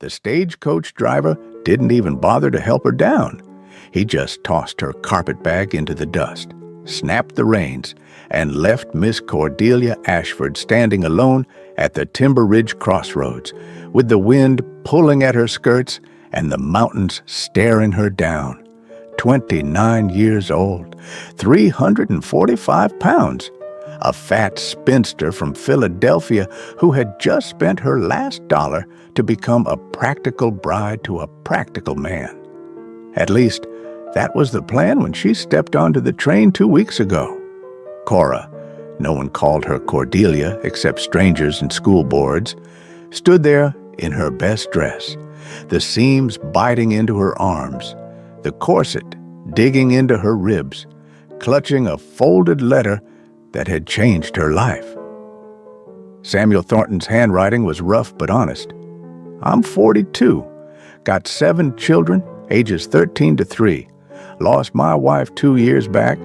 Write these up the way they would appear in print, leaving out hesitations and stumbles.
The stagecoach driver didn't even bother to help her down. He just tossed her carpetbag into the dust, snapped the reins, and left Miss Cordelia Ashford standing alone at the Timber Ridge crossroads, with the wind pulling at her skirts and the mountains staring her down. 29 years old, 345 pounds, a fat spinster from Philadelphia who had just spent her last dollar to become a practical bride to a practical man. At least, that was the plan when she stepped onto the train 2 weeks ago. Cora, no one called her Cordelia except strangers and school boards, stood there in her best dress, the seams biting into her arms, the corset digging into her ribs, clutching a folded letter that had changed her life. Samuel Thornton's handwriting was rough but honest. I'm 42, got 7 children, ages 13 to 3, lost my wife 2 years back.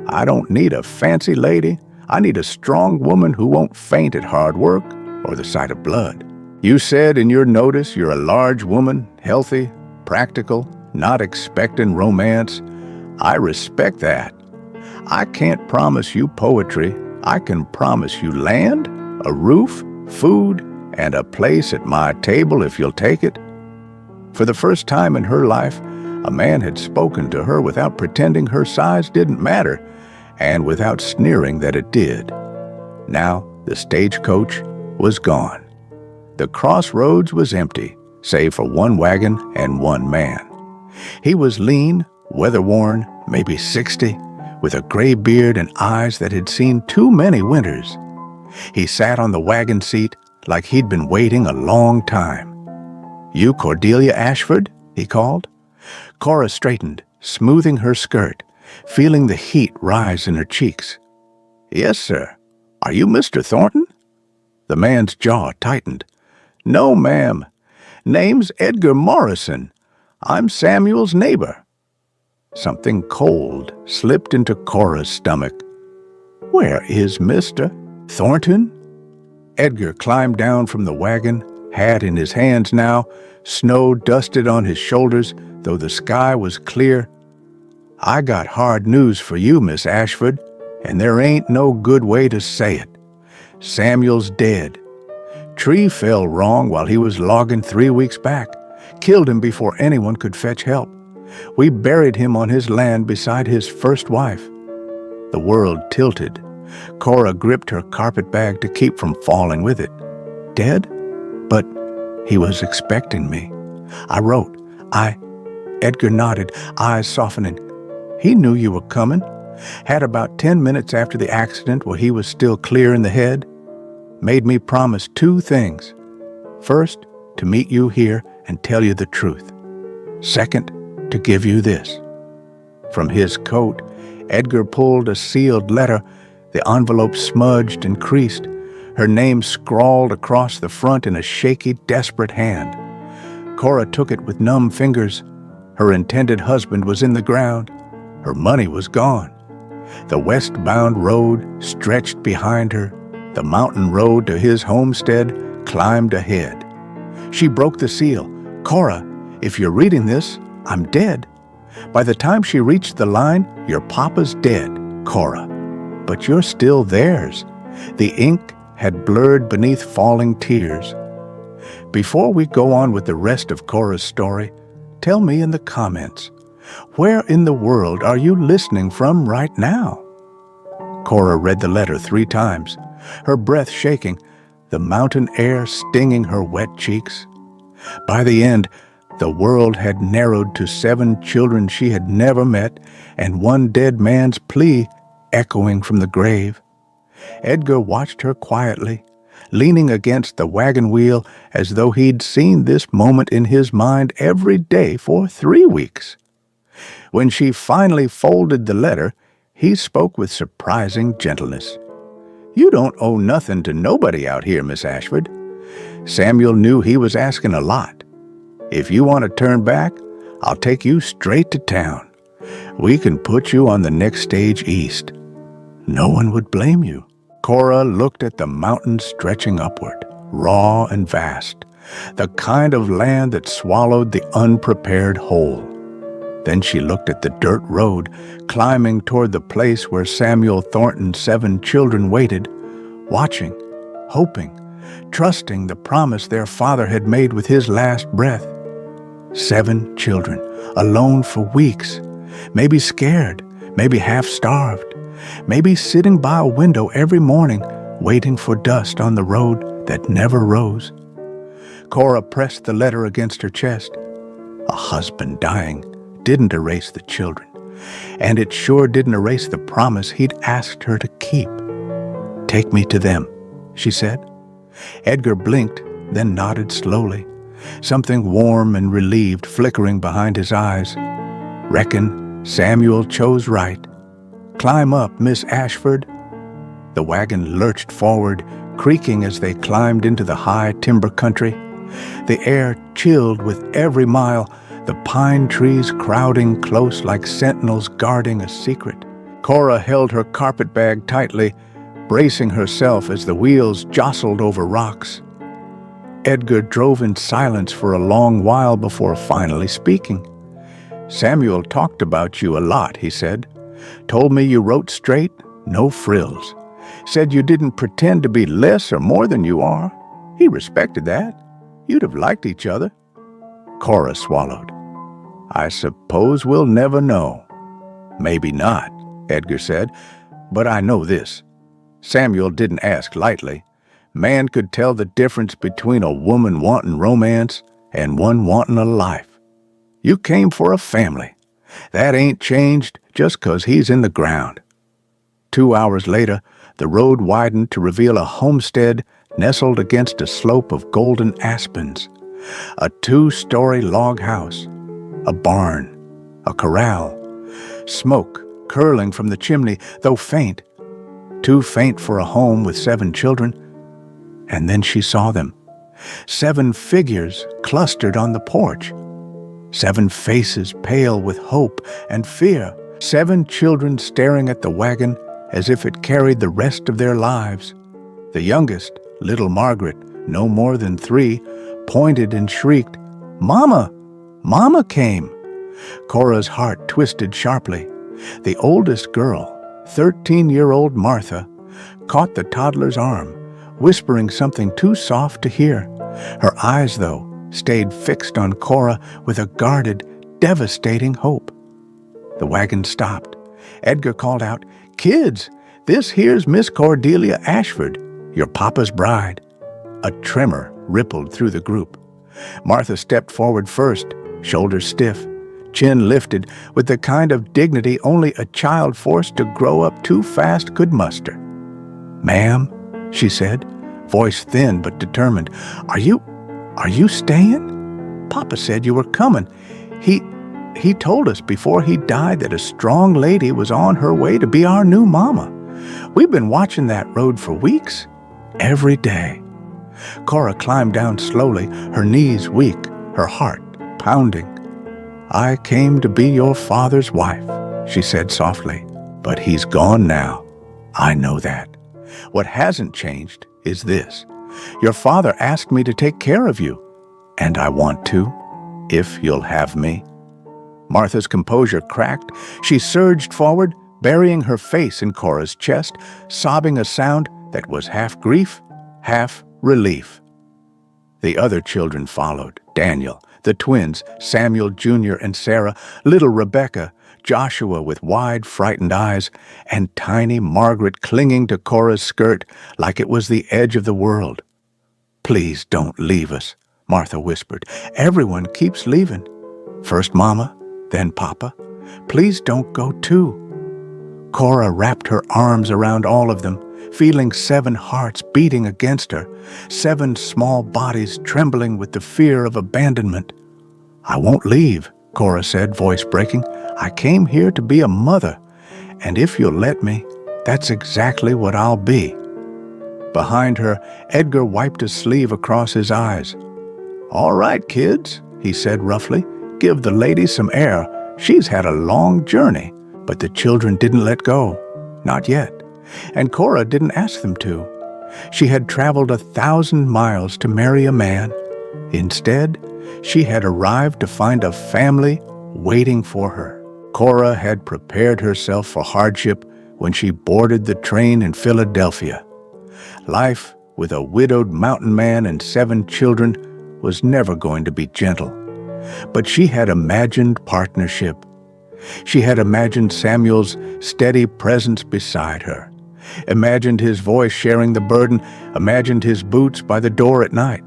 I don't need a fancy lady. I need a strong woman who won't faint at hard work or the sight of blood. You said in your notice you're a large woman, healthy, practical, not expecting romance. I respect that. I can't promise you poetry. I can promise you land, a roof, food, and a place at my table if you'll take it. For the first time in her life, a man had spoken to her without pretending her size didn't matter, and without sneering that it did. Now the stagecoach was gone. The crossroads was empty, save for 1 wagon and 1 man. He was lean, weather-worn, maybe 60, with a gray beard and eyes that had seen too many winters. He sat on the wagon seat like he'd been waiting a long time. "You Cordelia Ashford?" he called. Cora straightened, smoothing her skirt, feeling the heat rise in her cheeks. "Yes, sir. Are you Mr. Thornton?" The man's jaw tightened. "No, ma'am. Name's Edgar Morrison. I'm Samuel's neighbor." Something cold slipped into Cora's stomach. "Where is Mr. Thornton?" Edgar climbed down from the wagon, hat in his hands now, snow dusted on his shoulders, though the sky was clear. "I got hard news for you, Miss Ashford, and there ain't no good way to say it. Samuel's dead. Tree fell wrong while he was logging 3 weeks back. Killed him before anyone could fetch help. We buried him on his land beside his first wife." The world tilted. Cora gripped her carpetbag to keep from falling with it. "Dead? But he was expecting me. I wrote. Edgar nodded, eyes softening. "He knew you were coming. Had about 10 minutes after the accident where he was still clear in the head. Made me promise 2 things. First, to meet you here and tell you the truth. Second, to give you this." From his coat, Edgar pulled a sealed letter, the envelope smudged and creased, her name scrawled across the front in a shaky, desperate hand. Cora took it with numb fingers. Her intended husband was in the ground. Her money was gone. The westbound road stretched behind her. The mountain road to his homestead climbed ahead. She broke the seal. "Cora, if you're reading this, I'm dead." By the time she reached the line, "Your papa's dead, Cora. But you're still theirs." The ink had blurred beneath falling tears. Before we go on with the rest of Cora's story, tell me in the comments, where in the world are you listening from right now? Cora read the letter 3 times, her breath shaking, the mountain air stinging her wet cheeks. By the end, the world had narrowed to 7 children she had never met and 1 dead man's plea echoing from the grave. Edgar watched her quietly, leaning against the wagon wheel as though he'd seen this moment in his mind every day for 3 weeks. When she finally folded the letter, he spoke with surprising gentleness. "You don't owe nothing to nobody out here, Miss Ashford." Samuel knew he was asking a lot. "If you want to turn back, I'll take you straight to town. We can put you on the next stage east. No one would blame you." Cora looked at the mountains stretching upward, raw and vast, the kind of land that swallowed the unprepared whole. Then she looked at the dirt road, climbing toward the place where Samuel Thornton's 7 children waited, watching, hoping, trusting the promise their father had made with his last breath. 7 children, alone for weeks, maybe scared, maybe half-starved, maybe sitting by a window every morning, waiting for dust on the road that never rose. Cora pressed the letter against her chest. A husband dying didn't erase the children, and it sure didn't erase the promise he'd asked her to keep. "Take me to them," she said. Edgar blinked, then nodded slowly, something warm and relieved flickering behind his eyes. "Reckon Samuel chose right. Climb up, Miss Ashford." The wagon lurched forward, creaking as they climbed into the high timber country. The air chilled with every mile, the pine trees crowding close like sentinels guarding a secret. Cora held her carpetbag tightly, bracing herself as the wheels jostled over rocks. Edgar drove in silence for a long while before finally speaking. "Samuel talked about you a lot," he said. "Told me you wrote straight, no frills. Said you didn't pretend to be less or more than you are. He respected that. You'd have liked each other." Cora swallowed. "I suppose we'll never know." "Maybe not," Edgar said, "but I know this. Samuel didn't ask lightly. Man could tell the difference between a woman wanting romance and one wanting a life. You came for a family. That ain't changed just 'cause he's in the ground." 2 hours later, the road widened to reveal a homestead nestled against a slope of golden aspens. A 2-story log house, a barn, a corral, smoke curling from the chimney, though faint, too faint for a home with 7 children. And then she saw them. 7 figures clustered on the porch. 7 faces pale with hope and fear. 7 children staring at the wagon as if it carried the rest of their lives. The youngest, little Margaret, no more than 3, pointed and shrieked, "Mama! Mama came!" Cora's heart twisted sharply. The oldest girl, 13-year-old Martha, caught the toddler's arm, whispering something too soft to hear. Her eyes, though, stayed fixed on Cora with a guarded, devastating hope. The wagon stopped. Edgar called out, "Kids, this here's Miss Cordelia Ashford, your papa's bride." A tremor rippled through the group. Martha stepped forward first, shoulders stiff, chin lifted with the kind of dignity only a child forced to grow up too fast could muster. "Ma'am," she said, voice thin but determined, Are you staying? Papa said you were coming. He told us before he died that a strong lady was on her way to be our new mama. We've been watching that road for weeks, every day." Cora climbed down slowly, her knees weak, her heart pounding. "I came to be your father's wife," she said softly, "but he's gone now. I know that. What hasn't changed is this. Your father asked me to take care of you, and I want to, if you'll have me." Martha's composure cracked. She surged forward, burying her face in Cora's chest, sobbing a sound that was half grief, half relief. The other children followed. Daniel, the twins, Samuel Jr. and Sarah, little Rebecca, Joshua with wide, frightened eyes, and tiny Margaret clinging to Cora's skirt like it was the edge of the world. "Please don't leave us," Martha whispered. "Everyone keeps leaving. First Mama, then Papa. Please don't go too." Cora wrapped her arms around all of them, feeling 7 hearts beating against her, 7 small bodies trembling with the fear of abandonment. "I won't leave," Cora said, voice breaking. "I came here to be a mother, and if you'll let me, that's exactly what I'll be." Behind her, Edgar wiped a sleeve across his eyes. "All right, kids," he said roughly. "Give the lady some air. She's had a long journey." But the children didn't let go. Not yet. And Cora didn't ask them to. She had traveled 1,000 miles to marry a man, Instead, she had arrived to find a family waiting for her. Cora had prepared herself for hardship when she boarded the train in Philadelphia. Life with a widowed mountain man and 7 children was never going to be gentle. But she had imagined partnership. She had imagined Samuel's steady presence beside her, imagined his voice sharing the burden, imagined his boots by the door at night.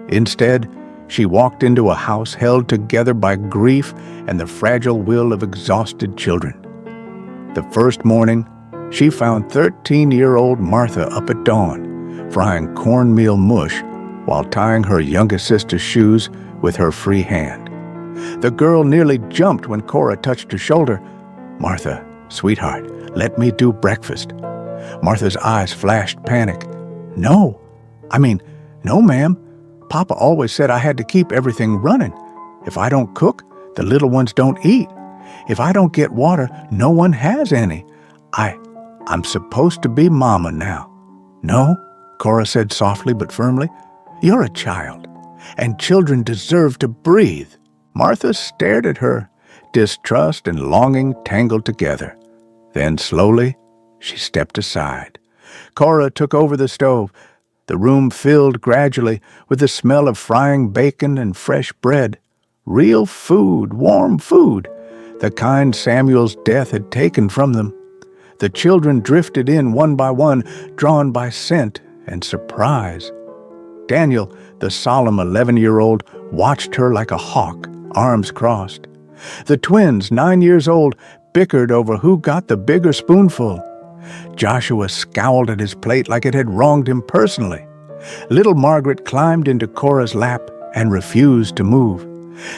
Instead, she walked into a house held together by grief and the fragile will of exhausted children. The first morning, she found 13-year-old Martha up at dawn, frying cornmeal mush while tying her youngest sister's shoes with her free hand. The girl nearly jumped when Cora touched her shoulder. "Martha, sweetheart, let me do breakfast." Martha's eyes flashed panic. No, ma'am. Papa always said I had to keep everything running. If I don't cook, the little ones don't eat. If I don't get water, no one has any. I'm supposed to be Mama now." "No," Cora said softly but firmly. "You're a child, and children deserve to breathe." Martha stared at her, distrust and longing tangled together. Then slowly, she stepped aside. Cora took over the stove. The room filled gradually with the smell of frying bacon and fresh bread. Real food, warm food, the kind Samuel's death had taken from them. The children drifted in one by one, drawn by scent and surprise. Daniel, the solemn 11-year-old, watched her like a hawk, arms crossed. The twins, 9 years old, bickered over who got the bigger spoonful. Joshua scowled at his plate like it had wronged him personally. Little Margaret climbed into Cora's lap and refused to move.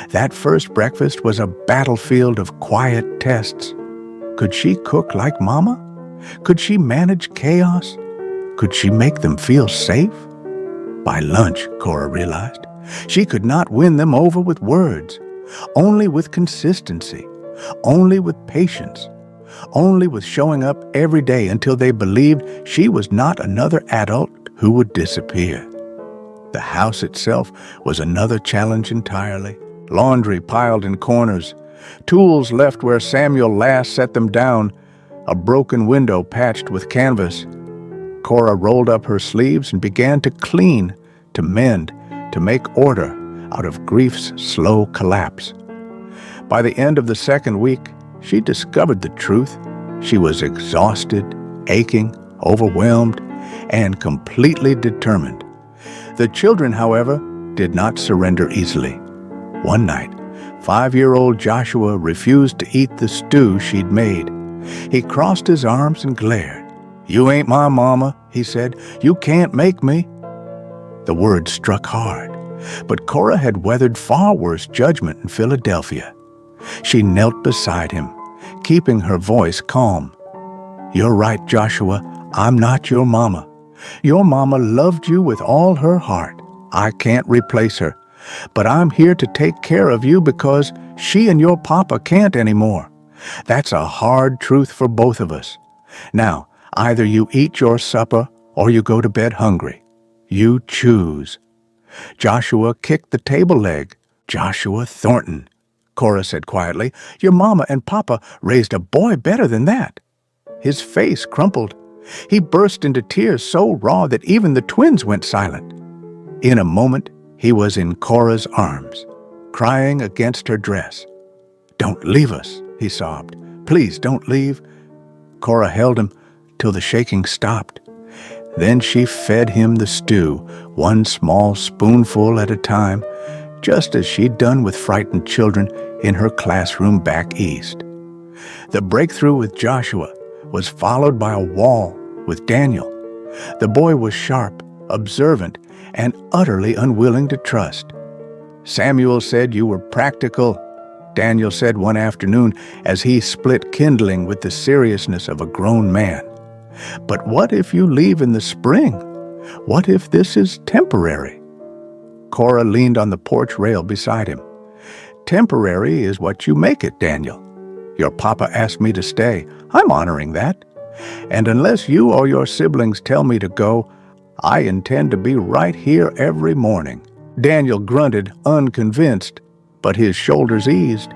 That first breakfast was a battlefield of quiet tests. Could she cook like Mama? Could she manage chaos? Could she make them feel safe? By lunch, Cora realized, she could not win them over with words, only with consistency, only with patience, only with showing up every day until they believed she was not another adult who would disappear. The house itself was another challenge entirely. Laundry piled in corners, tools left where Samuel last set them down, a broken window patched with canvas. Cora rolled up her sleeves and began to clean, to mend, to make order out of grief's slow collapse. By the end of the second week, she discovered the truth. She was exhausted, aching, overwhelmed, and completely determined. The children, however, did not surrender easily. One night, 5-year-old Joshua refused to eat the stew she'd made. He crossed his arms and glared. "You ain't my mama," he said. "You can't make me." The words struck hard, but Cora had weathered far worse judgment in Philadelphia. She knelt beside him, keeping her voice calm. "You're right, Joshua. I'm not your mama. Your mama loved you with all her heart. I can't replace her. But I'm here to take care of you because she and your papa can't anymore. That's a hard truth for both of us. Now, either you eat your supper or you go to bed hungry. You choose." Joshua kicked the table leg. "Joshua Thornton," Cora said quietly, "your mama and papa raised a boy better than that." His face crumpled. He burst into tears so raw that even the twins went silent. In a moment, he was in Cora's arms, crying against her dress. "Don't leave us," he sobbed. "Please don't leave." Cora held him till the shaking stopped. Then she fed him the stew, one small spoonful at a time, just as she'd done with frightened children in her classroom back east. The breakthrough with Joshua was followed by a wall with Daniel. The boy was sharp, observant, and utterly unwilling to trust. "Samuel said you were practical," Daniel said one afternoon as he split kindling with the seriousness of a grown man. "But what if you leave in the spring? What if this is temporary?" Cora leaned on the porch rail beside him. "Temporary is what you make it, Daniel. Your papa asked me to stay. I'm honoring that. And unless you or your siblings tell me to go, I intend to be right here every morning." Daniel grunted, unconvinced, but his shoulders eased.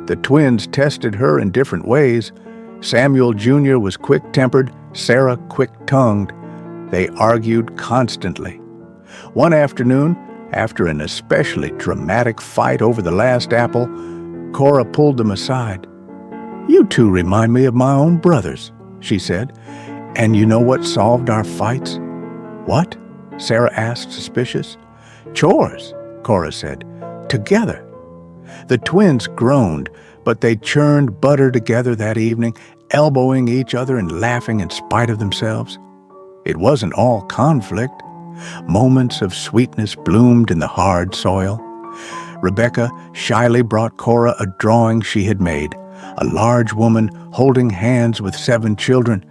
The twins tested her in different ways. Samuel Jr. was quick-tempered, Sarah quick-tongued. They argued constantly. One afternoon, after an especially dramatic fight over the last apple, Cora pulled them aside. "You two remind me of my own brothers," she said. "And you know what solved our fights?" "What?" Sarah asked, suspicious. "Chores," Cora said. "Together." The twins groaned, but they churned butter together that evening, elbowing each other and laughing in spite of themselves. It wasn't all conflict. Moments of sweetness bloomed in the hard soil. Rebecca shyly brought Cora a drawing she had made, a large woman holding hands with 7 children.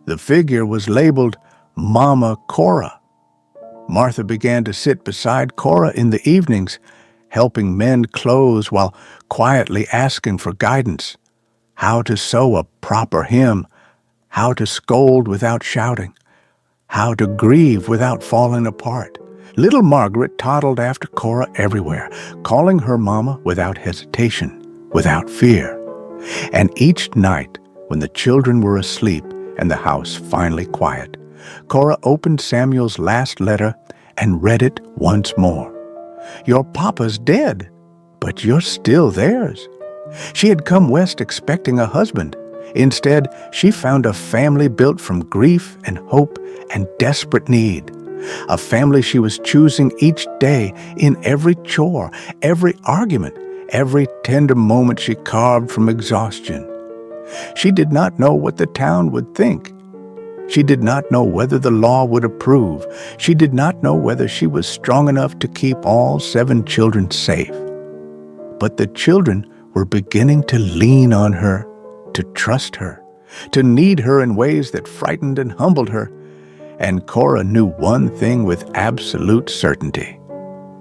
The figure was labeled Mama Cora. Martha began to sit beside Cora in the evenings, helping mend clothes while quietly asking for guidance. How to sew a proper hem, how to scold without shouting, how to grieve without falling apart. Little Margaret toddled after Cora everywhere, calling her Mama without hesitation, without fear. And each night, when the children were asleep and the house finally quiet, Cora opened Samuel's last letter and read it once more. "Your papa's dead, but you're still theirs." She had come west expecting a husband. Instead, she found a family built from grief and hope and desperate need. A family she was choosing each day in every chore, every argument, every tender moment she carved from exhaustion. She did not know what the town would think. She did not know whether the law would approve. She did not know whether she was strong enough to keep all 7 children safe. But the children were beginning to lean on her, to trust her, to need her in ways that frightened and humbled her. And Cora knew one thing with absolute certainty.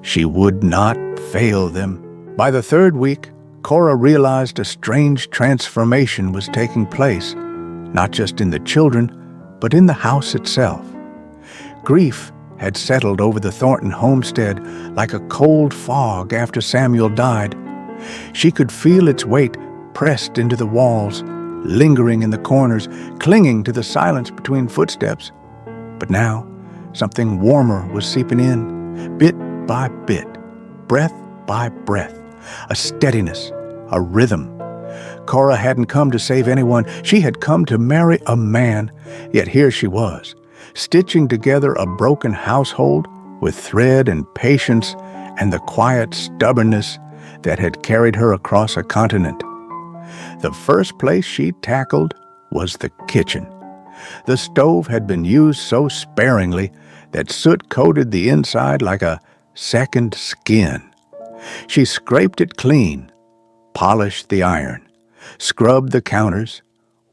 She would not fail them. By the 3rd week, Cora realized a strange transformation was taking place, not just in the children, but in the house itself. Grief had settled over the Thornton homestead like a cold fog after Samuel died. She could feel its weight pressed into the walls, lingering in the corners, clinging to the silence between footsteps. But now, something warmer was seeping in, bit by bit, breath by breath, a steadiness, a rhythm. Cora hadn't come to save anyone. She had come to marry a man. Yet here she was, stitching together a broken household with thread and patience and the quiet stubbornness that had carried her across a continent. The first place she tackled was the kitchen. The stove had been used so sparingly that soot coated the inside like a second skin. She scraped it clean, polished the iron, scrubbed the counters,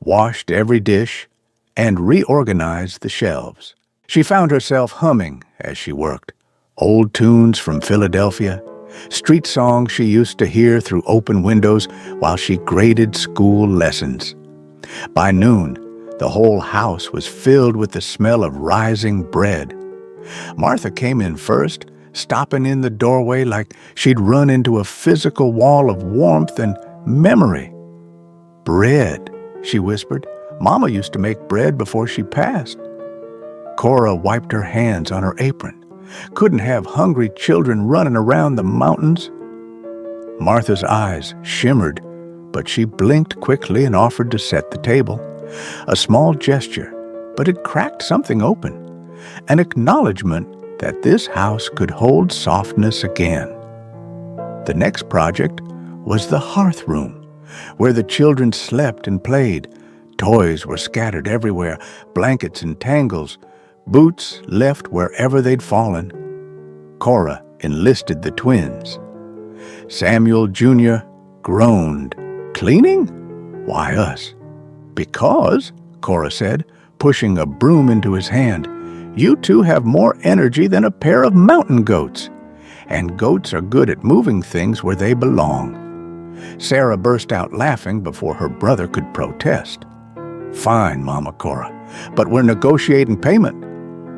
washed every dish, and reorganized the shelves. She found herself humming as she worked, old tunes from Philadelphia, street songs she used to hear through open windows while she graded school lessons. By noon, the whole house was filled with the smell of rising bread. Martha came in first, stopping in the doorway like she'd run into a physical wall of warmth and memory. "Bread," she whispered. "Mama used to make bread before she passed." Cora wiped her hands on her apron. Couldn't have hungry children running around the mountains. Martha's eyes shimmered, but she blinked quickly and offered to set the table. A small gesture, but it cracked something open. An acknowledgement that this house could hold softness again. The next project was the hearth room, where the children slept and played. Toys were scattered everywhere, blankets in tangles, boots left wherever they'd fallen. Cora enlisted the twins. Samuel Jr. groaned. "Cleaning? Why us?" "Because," Cora said, pushing a broom into his hand, "you two have more energy than a pair of mountain goats. And goats are good at moving things where they belong." Sarah burst out laughing before her brother could protest. "Fine, Mama Cora, but we're negotiating payment."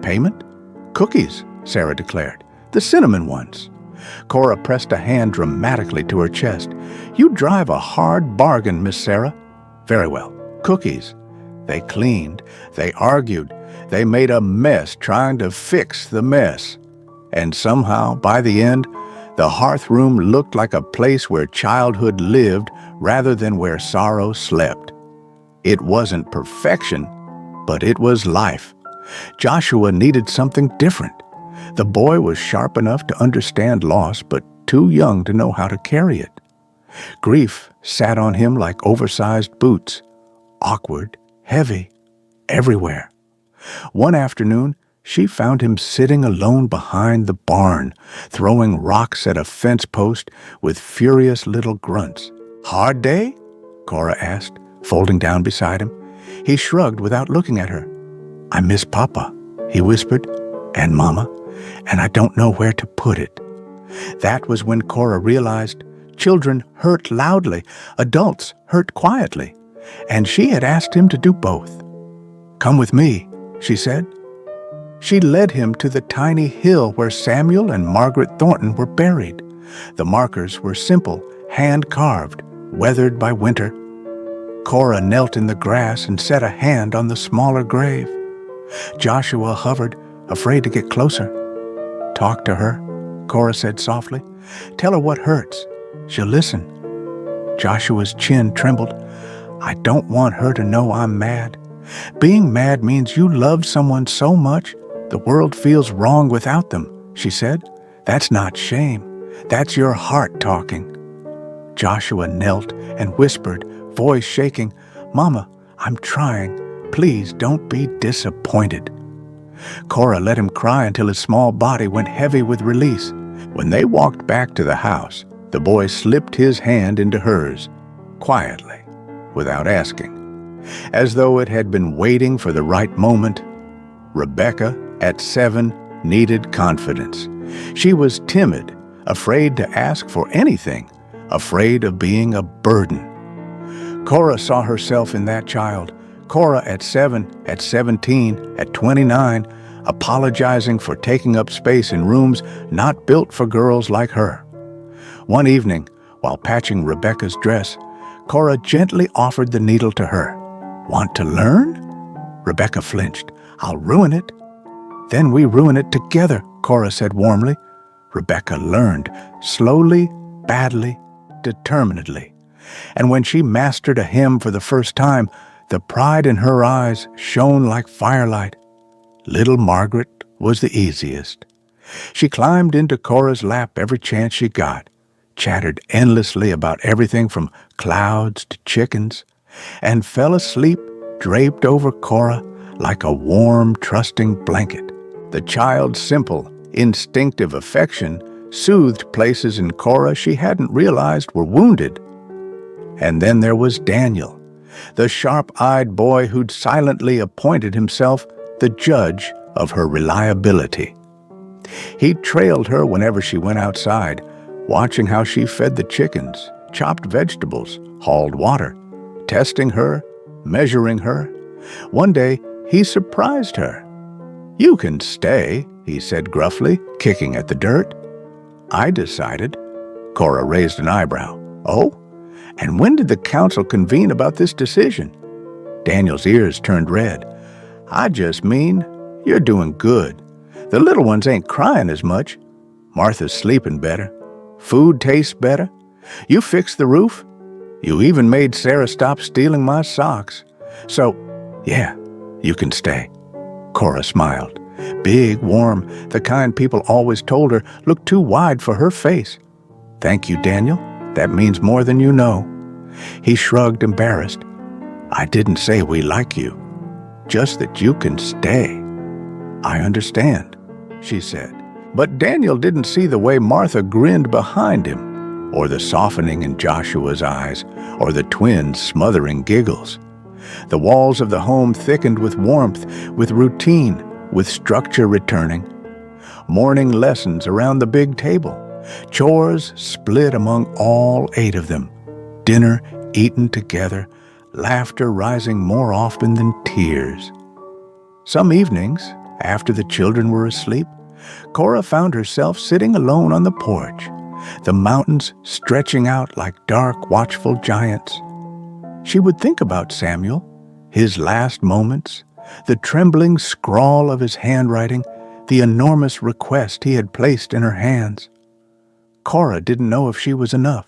"Payment? Cookies," Sarah declared. The cinnamon ones. Cora pressed a hand dramatically to her chest. You drive a hard bargain, Miss Sarah. Very well. Cookies. They cleaned. They argued. They made a mess trying to fix the mess. And somehow, by the end, the hearth room looked like a place where childhood lived rather than where sorrow slept. It wasn't perfection, but it was life. Joshua needed something different. The boy was sharp enough to understand loss, but too young to know how to carry it. Grief sat on him like oversized boots, awkward, heavy, everywhere. One afternoon, she found him sitting alone behind the barn, throwing rocks at a fence post with furious little grunts. Hard day? Cora asked, folding down beside him. He shrugged without looking at her. I miss Papa, he whispered, and Mama, and I don't know where to put it. That was when Cora realized children hurt loudly, adults hurt quietly, and she had asked him to do both. Come with me, she said. She led him to the tiny hill where Samuel and Margaret Thornton were buried. The markers were simple, hand-carved, weathered by winter. Cora knelt in the grass and set a hand on the smaller grave. Joshua hovered, afraid to get closer. Talk to her, Cora said softly. Tell her what hurts. She'll listen. Joshua's chin trembled. I don't want her to know I'm mad. Being mad means you loved someone so much, the world feels wrong without them, she said. That's not shame. That's your heart talking. Joshua knelt and whispered, voice shaking, Mama, I'm trying. Please don't be disappointed. Cora let him cry until his small body went heavy with release. When they walked back to the house, the boy slipped his hand into hers, quietly, without asking, as though it had been waiting for the right moment. Rebecca, at 7, needed confidence. She was timid, afraid to ask for anything, afraid of being a burden. Cora saw herself in that child. Cora at 7, at 17, at 29, apologizing for taking up space in rooms not built for girls like her. One evening, while patching Rebecca's dress, Cora gently offered the needle to her. Want to learn? Rebecca flinched. I'll ruin it. Then we ruin it together, Cora said warmly. Rebecca learned, slowly, badly, determinedly. And when she mastered a hymn for the first time, the pride in her eyes shone like firelight. Little Margaret was the easiest. She climbed into Cora's lap every chance she got, chattered endlessly about everything from clouds to chickens, and fell asleep draped over Cora like a warm, trusting blanket. The child's simple, instinctive affection soothed places in Cora she hadn't realized were wounded. And then there was Daniel, the sharp-eyed boy who'd silently appointed himself the judge of her reliability. He trailed her whenever she went outside, watching how she fed the chickens, chopped vegetables, hauled water, testing her, measuring her. One day, he surprised her. You can stay, he said gruffly, kicking at the dirt. I decided. Cora raised an eyebrow. Oh? And when did the council convene about this decision? Daniel's ears turned red. I just mean, you're doing good. The little ones ain't crying as much. Martha's sleeping better. Food tastes better. You fixed the roof. You even made Sarah stop stealing my socks. So, yeah, you can stay. Cora smiled. Big, warm, the kind people always told her looked too wide for her face. Thank you, Daniel. That means more than you know. He shrugged, embarrassed. I didn't say we like you. Just that you can stay. I understand, she said. But Daniel didn't see the way Martha grinned behind him, or the softening in Joshua's eyes, or the twins' smothering giggles. The walls of the home thickened with warmth, with routine, with structure returning. Morning lessons around the big table. Chores split among all 8 of them. Dinner eaten together, laughter rising more often than tears. Some evenings, after the children were asleep, Cora found herself sitting alone on the porch, the mountains stretching out like dark, watchful giants. She would think about Samuel, his last moments, the trembling scrawl of his handwriting, the enormous request he had placed in her hands. Cora didn't know if she was enough.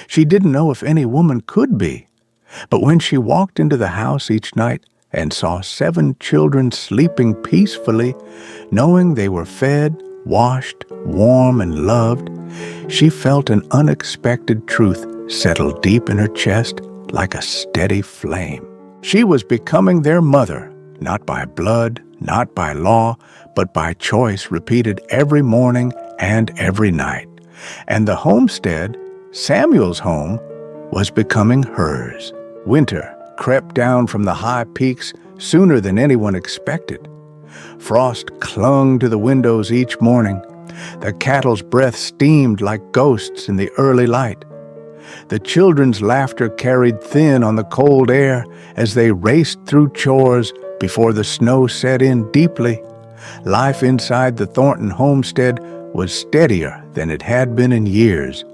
She didn't know if any woman could be. But when she walked into the house each night and saw 7 children sleeping peacefully, knowing they were fed, washed, warm, and loved, she felt an unexpected truth settle deep in her chest like a steady flame. She was becoming their mother, not by blood, not by law, but by choice repeated every morning and every night. And the homestead, Samuel's home, was becoming hers. Winter crept down from the high peaks sooner than anyone expected. Frost clung to the windows each morning. The cattle's breath steamed like ghosts in the early light. The children's laughter carried thin on the cold air as they raced through chores before the snow set in deeply. Life inside the Thornton homestead was steadier than it had been in years.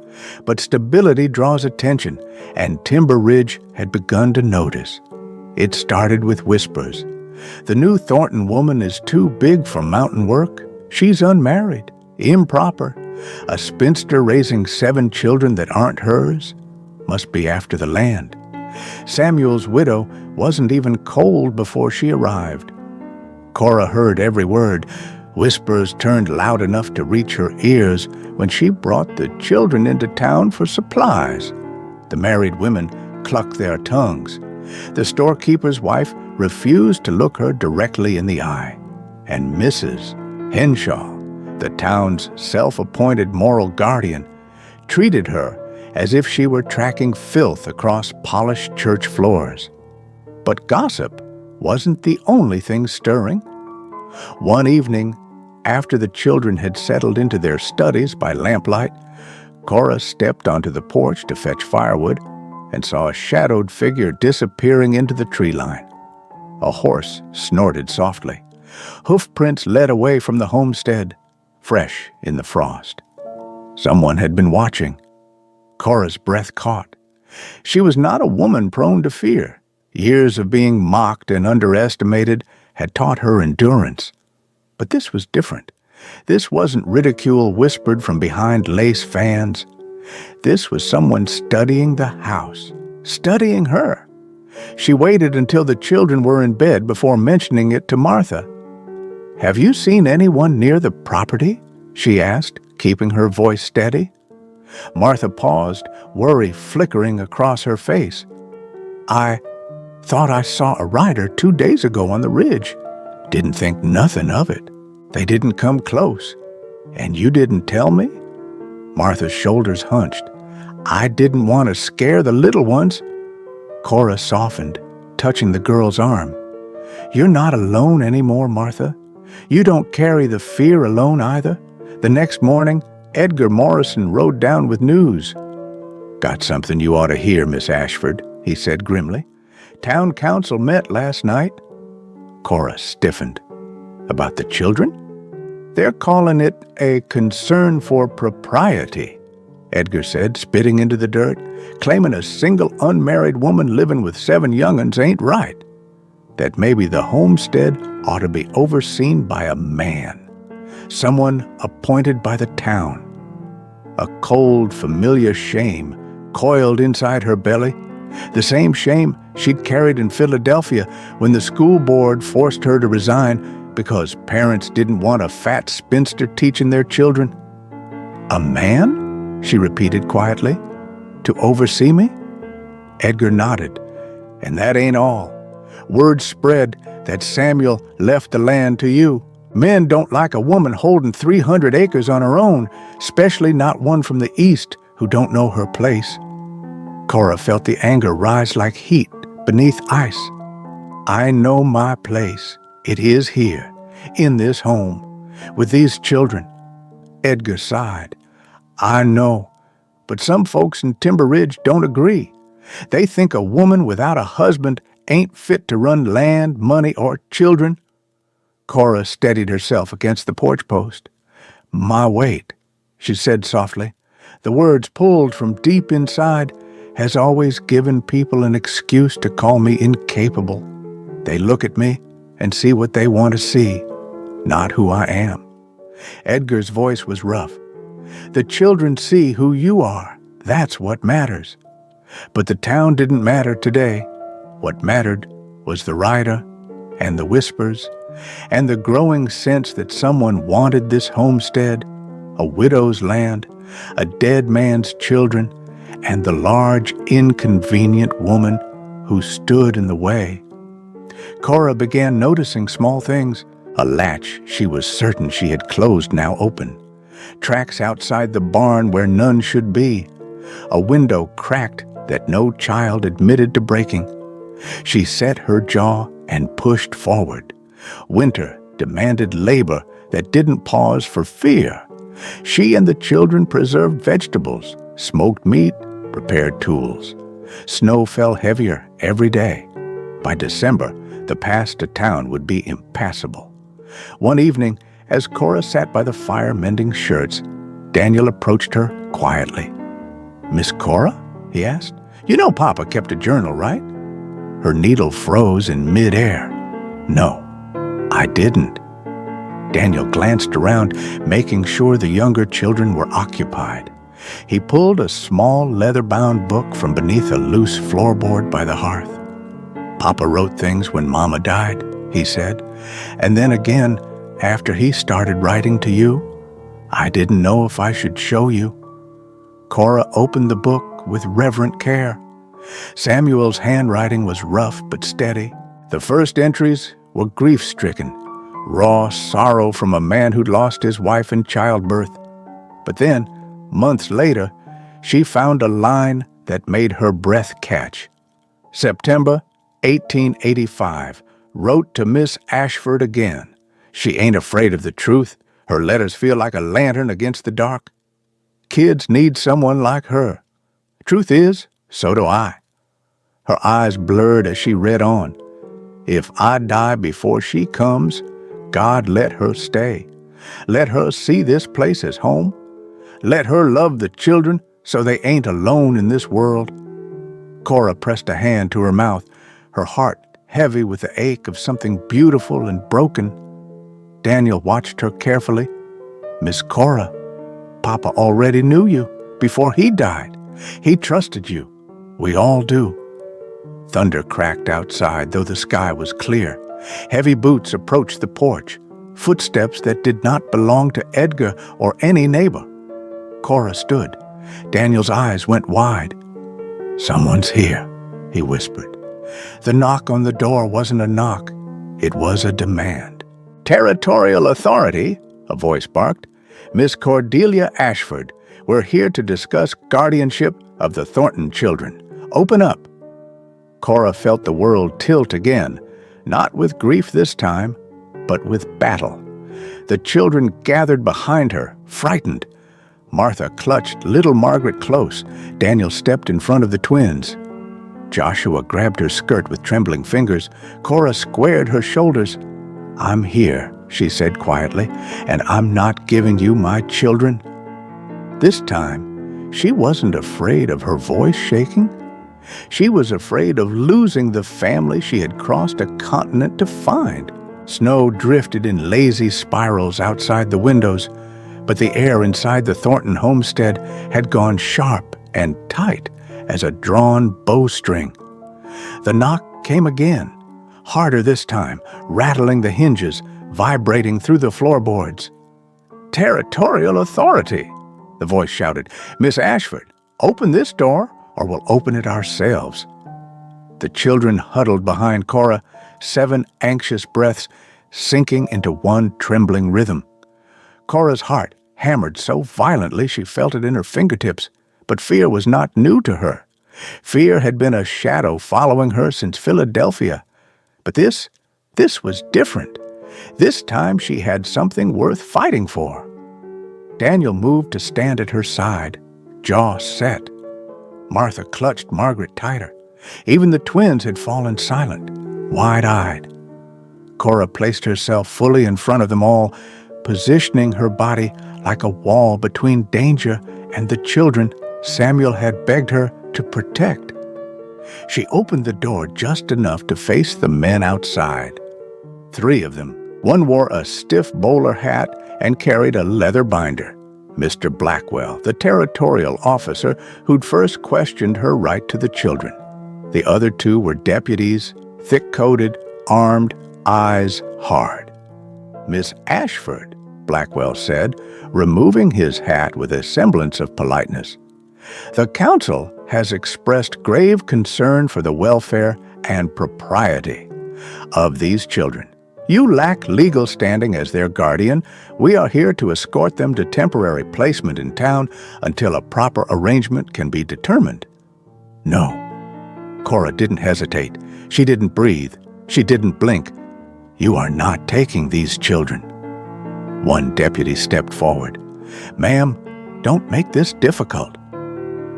But stability draws attention, and Timber Ridge had begun to notice. It started with whispers. The new Thornton woman is too big for mountain work. She's unmarried, improper, a spinster raising 7 children that aren't hers. Must be after the land. Samuel's widow wasn't even cold before she arrived. Cora heard every word. Whispers turned loud enough to reach her ears when she brought the children into town for supplies. The married women clucked their tongues. The storekeeper's wife refused to look her directly in the eye. And Mrs. Henshaw, the town's self-appointed moral guardian, treated her as if she were tracking filth across polished church floors. But gossip wasn't the only thing stirring. One evening, after the children had settled into their studies by lamplight, Cora stepped onto the porch to fetch firewood and saw a shadowed figure disappearing into the tree line. A horse snorted softly. Hoofprints led away from the homestead, fresh in the frost. Someone had been watching. Cora's breath caught. She was not a woman prone to fear. Years of being mocked and underestimated had taught her endurance. But this was different. This wasn't ridicule whispered from behind lace fans. This was someone studying the house, studying her. She waited until the children were in bed before mentioning it to Martha. "Have you seen anyone near the property?" she asked, keeping her voice steady. Martha paused, worry flickering across her face. "I thought I saw a rider 2 days ago on the ridge. Didn't think nothing of it. They didn't come close. And you didn't tell me?" Martha's shoulders hunched. "I didn't want to scare the little ones." Cora softened, touching the girl's arm. "You're not alone anymore, Martha. You don't carry the fear alone either." The next morning, Edgar Morrison rode down with news. "Got something you ought to hear, Miss Ashford," he said grimly. "Town council met last night." Cora stiffened. "About the children?" "They're calling it a concern for propriety," Edgar said, spitting into the dirt, "claiming a single unmarried woman living with 7 young'uns ain't right. That maybe the homestead ought to be overseen by a man, someone appointed by the town." A cold, familiar shame coiled inside her belly, the same shame she'd carried in Philadelphia when the school board forced her to resign because parents didn't want a fat spinster teaching their children. "A man?" she repeated quietly. "To oversee me?" Edgar nodded. "And that ain't all. Word spread that Samuel left the land to you. Men don't like a woman holding 300 acres on her own, especially not one from the east who don't know her place." Cora felt the anger rise like heat beneath ice. "I know my place. It is here, in this home, with these children." Edgar sighed. "I know, but some folks in Timber Ridge don't agree. They think a woman without a husband ain't fit to run land, money, or children." Cora steadied herself against the porch post. "My weight," she said softly. The words pulled from deep inside has always given people an excuse to call me incapable. They look at me and see what they want to see, not who I am. Edgar's voice was rough. The children see who you are. That's what matters. But the town didn't matter today. What mattered was the rider and the whispers and the growing sense that someone wanted this homestead, a widow's land, a dead man's children, and the large, inconvenient woman who stood in the way. Cora began noticing small things. A latch she was certain she had closed now open. Tracks outside the barn where none should be. A window cracked that no child admitted to breaking. She set her jaw and pushed forward. Winter demanded labor that didn't pause for fear. She and the children preserved vegetables, smoked meat, repaired tools. Snow fell heavier every day. By December, the pass to town would be impassable. One evening, as Cora sat by the fire mending shirts, Daniel approached her quietly. "Miss Cora?" he asked. "You know Papa kept a journal, right?" Her needle froze in midair. "No, I didn't." Daniel glanced around, making sure the younger children were occupied. He pulled a small leather-bound book from beneath a loose floorboard by the hearth. "Papa wrote things when Mama died," he said, "and then again after he started writing to you. I didn't know if I should show you." Cora opened the book with reverent care. Samuel's handwriting was rough but steady. The first entries were grief-stricken, raw sorrow from a man who'd lost his wife in childbirth. But then, months later, she found a line that made her breath catch. September 1885, wrote to Miss Ashford again. She ain't afraid of the truth. Her letters feel like a lantern against the dark. Kids need someone like her. Truth is, so do I. Her eyes blurred as she read on. If I die before she comes, God let her stay. Let her see this place as home. Let her love the children so they ain't alone in this world. Cora pressed a hand to her mouth, her heart heavy with the ache of something beautiful and broken. Daniel watched her carefully. "Miss Cora, Papa already knew you before he died. He trusted you. We all do." Thunder cracked outside, though the sky was clear. Heavy boots approached the porch, footsteps that did not belong to Edgar or any neighbor. Cora stood. Daniel's eyes went wide. "Someone's here," he whispered. The knock on the door wasn't a knock. It was a demand. "Territorial Authority," a voice barked. "Miss Cordelia Ashford, we're here to discuss guardianship of the Thornton children. Open up." Cora felt the world tilt again, not with grief this time, but with battle. The children gathered behind her, frightened. Martha clutched little Margaret close. Daniel stepped in front of the twins. Joshua grabbed her skirt with trembling fingers. Cora squared her shoulders. "I'm here," she said quietly, "and I'm not giving you my children." This time, she wasn't afraid of her voice shaking. She was afraid of losing the family she had crossed a continent to find. Snow drifted in lazy spirals outside the windows, but the air inside the Thornton homestead had gone sharp and tight as a drawn bowstring. The knock came again, harder this time, rattling the hinges, vibrating through the floorboards. "Territorial Authority," the voice shouted. "Miss Ashford, open this door or we'll open it ourselves." The children huddled behind Cora, 7 anxious breaths sinking into one trembling rhythm. Cora's heart hammered so violently she felt it in her fingertips, but fear was not new to her. Fear had been a shadow following her since Philadelphia. But this was different. This time she had something worth fighting for. Daniel moved to stand at her side, jaw set. Martha clutched Margaret tighter. Even the twins had fallen silent, wide-eyed. Cora placed herself fully in front of them all, positioning her body like a wall between danger and the children Samuel had begged her to protect. She opened the door just enough to face the men outside. 3 of them. One wore a stiff bowler hat and carried a leather binder. Mr. Blackwell, the territorial officer who'd first questioned her right to the children. The other 2 were deputies, thick-coated, armed, eyes hard. "Miss Ashford," Blackwell said, removing his hat with a semblance of politeness. "The council has expressed grave concern for the welfare and propriety of these children. You lack legal standing as their guardian. We are here to escort them to temporary placement in town until a proper arrangement can be determined." "No." Cora didn't hesitate. She didn't breathe. She didn't blink. "You are not taking these children." One deputy stepped forward. "Ma'am, don't make this difficult."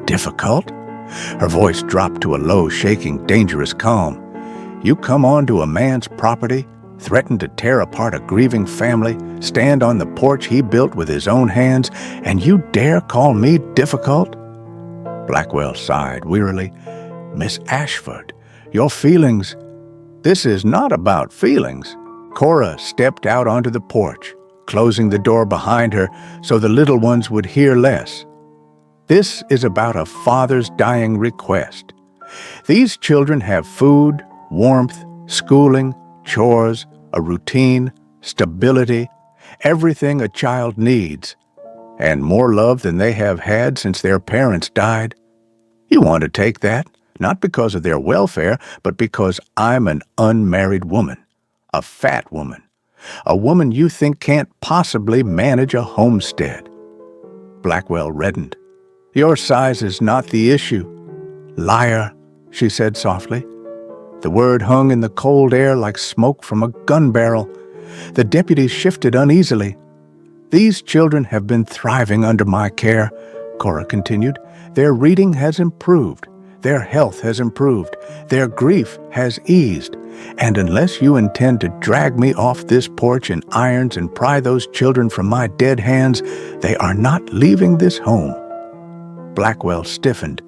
"Difficult?" Her voice dropped to a low, shaking, dangerous calm. "You come onto a man's property, threaten to tear apart a grieving family, stand on the porch he built with his own hands, and you dare call me difficult?" Blackwell sighed wearily. "Miss Ashford, your feelings—" "This is not about feelings." Cora stepped out onto the porch, closing the door behind her so the little ones would hear less. "This is about a father's dying request. These children have food, warmth, schooling, chores, a routine, stability, everything a child needs, and more love than they have had since their parents died. You want to take that, not because of their welfare, but because I'm an unmarried woman, a fat woman, a woman you think can't possibly manage a homestead." Blackwell reddened. "Your size is not the issue." "Liar," she said softly. The word hung in the cold air like smoke from a gun barrel. The deputies shifted uneasily. "These children have been thriving under my care," Cora continued. "Their reading has improved. Their health has improved. Their grief has eased. And unless you intend to drag me off this porch in irons and pry those children from my dead hands, they are not leaving this home." Blackwell stiffened.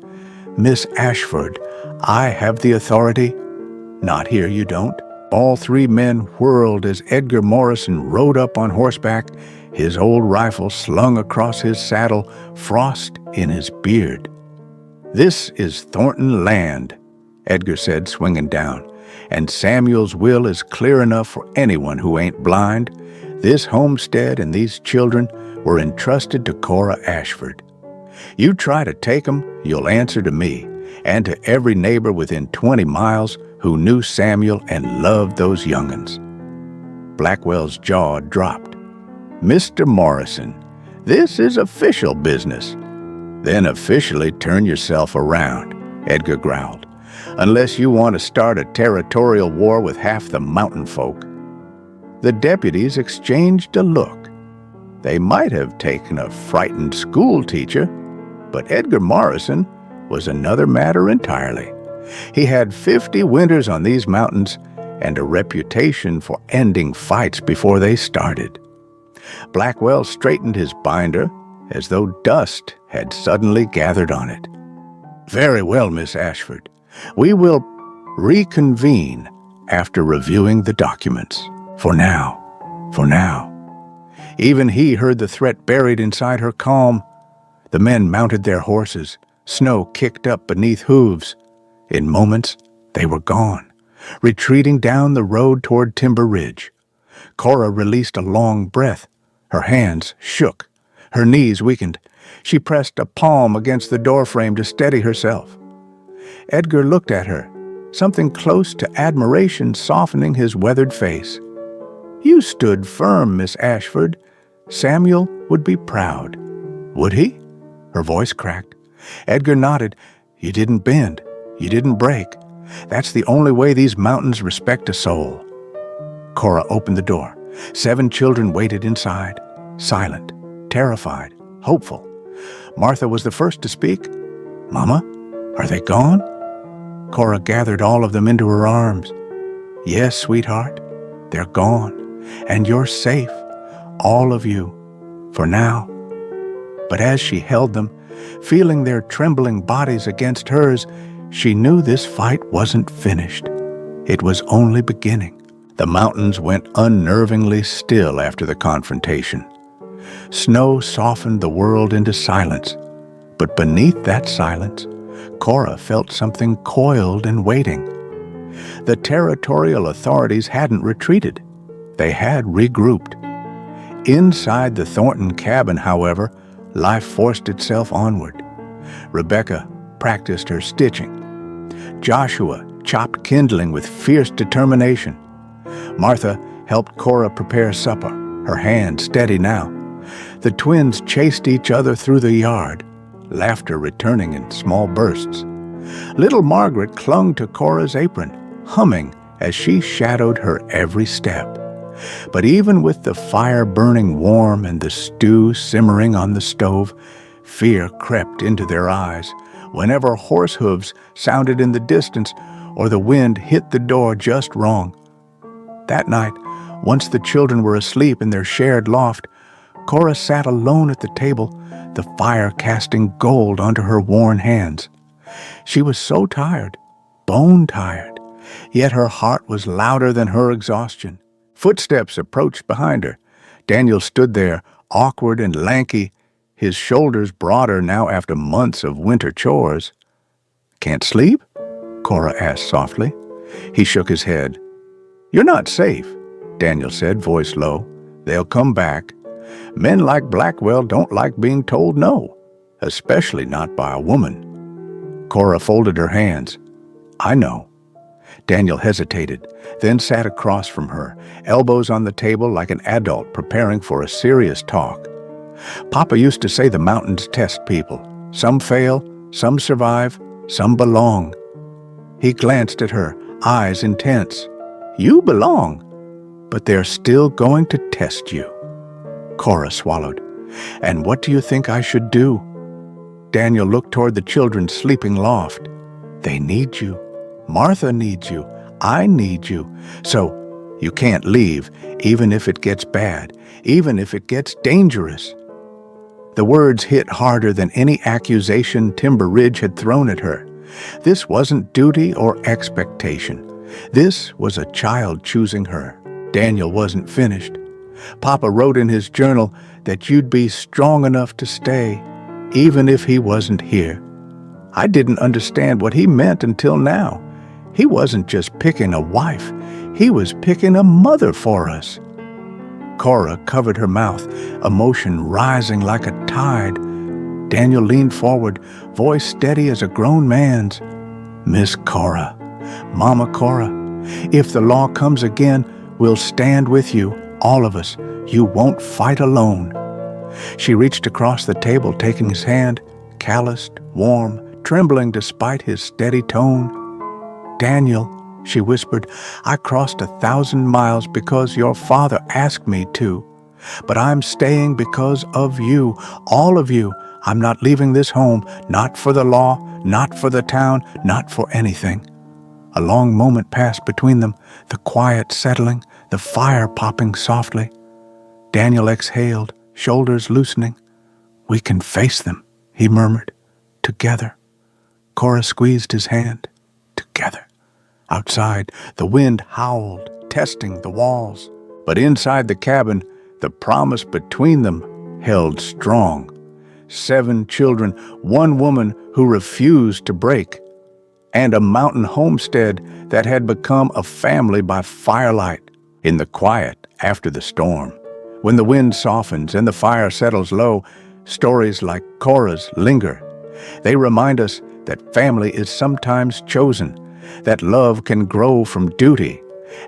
"Miss Ashford, I have the authority." "Not here, you don't." All 3 men whirled as Edgar Morrison rode up on horseback, his old rifle slung across his saddle, frost in his beard. "This is Thornton land," Edgar said, swinging down, "and Samuel's will is clear enough for anyone who ain't blind. This homestead and these children were entrusted to Cora Ashford. You try to take 'em, you'll answer to me, and to every neighbor within 20 miles who knew Samuel and loved those young'uns." Blackwell's jaw dropped. "Mr. Morrison, this is official business." "Then officially turn yourself around," Edgar growled, "unless you want to start a territorial war with half the mountain folk." The deputies exchanged a look. They might have taken a frightened school teacher, but Edgar Morrison was another matter entirely. He had 50 winters on these mountains and a reputation for ending fights before they started. Blackwell straightened his binder as though dust had suddenly gathered on it. "Very well, Miss Ashford. We will reconvene after reviewing the documents. For now. Even he heard the threat buried inside her calm. The men mounted their horses. Snow kicked up beneath hooves. In moments, they were gone, retreating down the road toward Timber Ridge. Cora released a long breath. Her hands shook. Her knees weakened. She pressed a palm against the doorframe to steady herself. Edgar looked at her, something close to admiration softening his weathered face. "You stood firm, Miss Ashford. Samuel would be proud." "Would he?" Her voice cracked. Edgar nodded. "You didn't bend. You didn't break. That's the only way these mountains respect a soul." Cora opened the door. 7 children waited inside, silent, terrified, hopeful. Martha was the first to speak. "Mama, are they gone?" Cora gathered all of them into her arms. "Yes, sweetheart. They're gone, and you're safe, all of you, for now." But as she held them, feeling their trembling bodies against hers, she knew this fight wasn't finished. It was only beginning. The mountains went unnervingly still after the confrontation. Snow softened the world into silence, but beneath that silence, Cora felt something coiled and waiting. The territorial authorities hadn't retreated. They had regrouped. Inside the Thornton cabin, however, life forced itself onward. Rebecca practiced her stitching. Joshua chopped kindling with fierce determination. Martha helped Cora prepare supper, her hand steady now. The twins chased each other through the yard, laughter returning in small bursts. Little Margaret clung to Cora's apron, humming as she shadowed her every step. But even with the fire burning warm and the stew simmering on the stove, fear crept into their eyes whenever horse hooves sounded in the distance or the wind hit the door just wrong. That night, once the children were asleep in their shared loft, Cora sat alone at the table, the fire casting gold onto her worn hands. She was so tired, bone tired, yet her heart was louder than her exhaustion. Footsteps approached behind her. Daniel stood there, awkward and lanky, his shoulders broader now after months of winter chores. "Can't sleep?" Cora asked softly. He shook his head. "You're not safe," Daniel said, voice low. "They'll come back. Men like Blackwell don't like being told no, especially not by a woman." Cora folded her hands. "I know." Daniel hesitated, then sat across from her, elbows on the table like an adult preparing for a serious talk. "Papa used to say the mountains test people. Some fail, some survive, some belong." He glanced at her, eyes intense. "You belong, but they're still going to test you." Cora swallowed. "And what do you think I should do?" Daniel looked toward the children's sleeping loft. "They need you. Martha needs you. I need you. So you can't leave, even if it gets bad, even if it gets dangerous." The words hit harder than any accusation Timber Ridge had thrown at her. This wasn't duty or expectation. This was a child choosing her. Daniel wasn't finished. "Papa wrote in his journal that you'd be strong enough to stay, even if he wasn't here. I didn't understand what he meant until now. He wasn't just picking a wife, he was picking a mother for us." Cora covered her mouth, emotion rising like a tide. Daniel leaned forward, voice steady as a grown man's. "Miss Cora, Mama Cora, if the law comes again, we'll stand with you, all of us. You won't fight alone." She reached across the table, taking his hand, calloused, warm, trembling despite his steady tone. "Daniel," she whispered, "I crossed 1,000 miles because your father asked me to. But I'm staying because of you, all of you. I'm not leaving this home, not for the law, not for the town, not for anything." A long moment passed between them, the quiet settling, the fire popping softly. Daniel exhaled, shoulders loosening. "We can face them," he murmured. "Together." Cora squeezed his hand. "Together." Outside, the wind howled, testing the walls. But inside the cabin, the promise between them held strong. 7 children, 1 woman who refused to break, and a mountain homestead that had become a family by firelight in the quiet after the storm. When the wind softens and the fire settles low, stories like Cora's linger. They remind us that family is sometimes chosen, that love can grow from duty,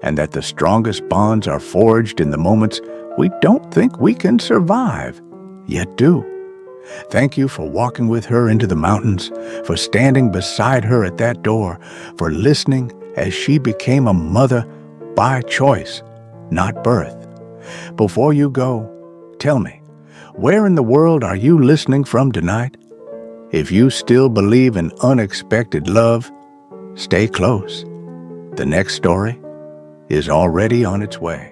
and that the strongest bonds are forged in the moments we don't think we can survive, yet do. Thank you for walking with her into the mountains, for standing beside her at that door, for listening as she became a mother by choice, not birth. Before you go, tell me, where in the world are you listening from tonight? If you still believe in unexpected love, stay close. The next story is already on its way.